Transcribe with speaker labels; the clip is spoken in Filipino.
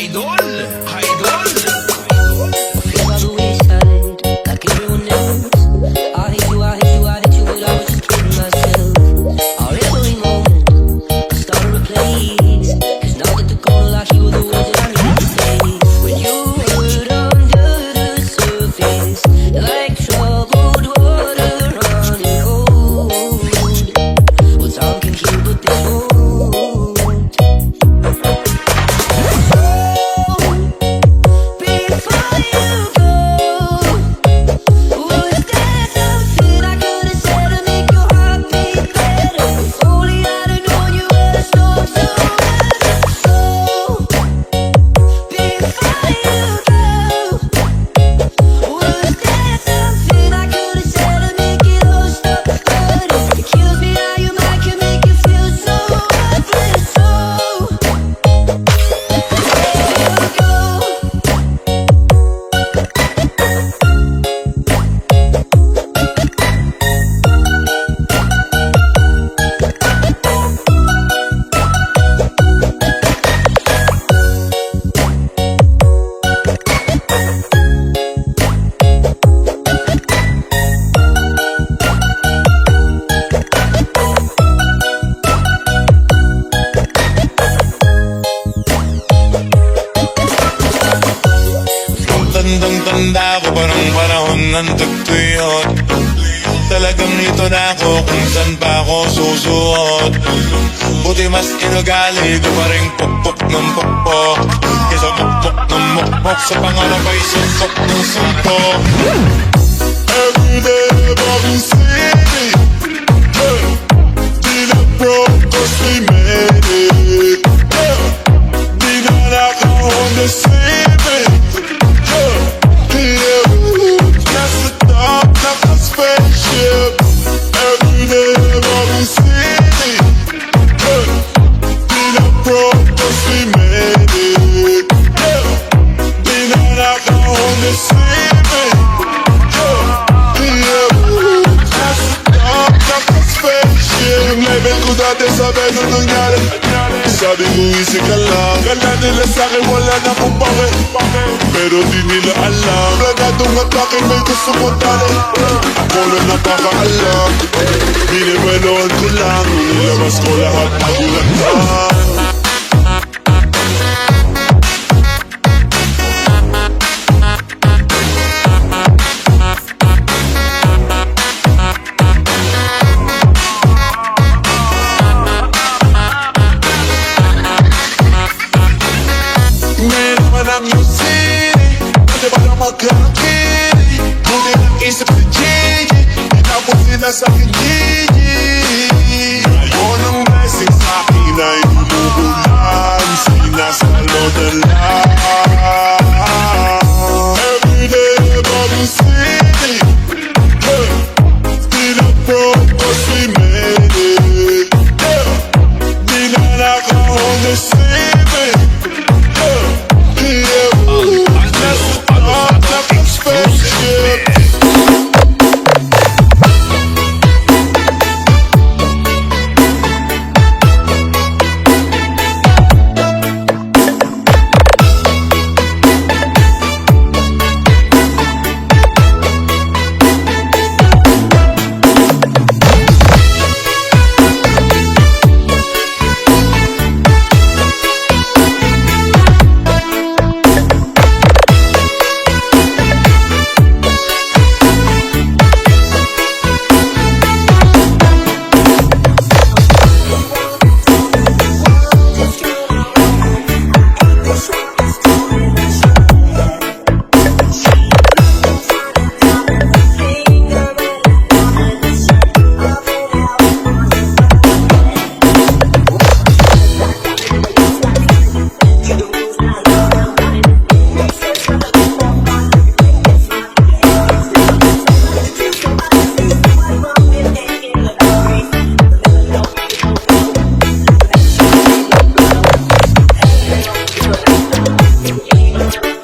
Speaker 1: Idol, idol.
Speaker 2: By the wayside, like everyone else. I hate you, I hate you, I hate you, but I was just kidding myself. Our every moment, I started a place. Cause now that the corner locked, you were the words that I needed to say. When you were under the surface, like troubled water running cold. Well, time can heal, but this won't.
Speaker 3: Tandang-tanda ko parang panahon ng tagtuyot. Talagang ito na ako kung saan pa ako susuot. Buti mas inugali ko pa rin pukpok ng pukpok kesa mukpok ng mukpok sa pangarap ay sumpok ng sumpok. Everyday Bobby City, di na broke cause we made it. Di na naka-Honda Civic. That's the top of the spaceship. Every day Bobby City, beat up broke cause we made it. Beat on out the Honda Civic. That's the top of the spaceship. Yung level ko dati sabi nung nangyari, sabi ko easy ka lang. Kala nila sa'kin wala na kung bakit, pero di nila alam. Planadong atake may gusto mo tali. Ako na nakakaalam. Binibeloan ko lang, nilabas ko lahat magulatan. New city, pwede ba na magkakili? Buti ng isip si Gigi, inabot sila sa aking Gigi. Ngayon ang blessing sa akin ay luluhulan, sinasalo na lang. Everyday Bobby City, still up broke cause we made it. Di na naka-Honda Civic.
Speaker 2: Yeah.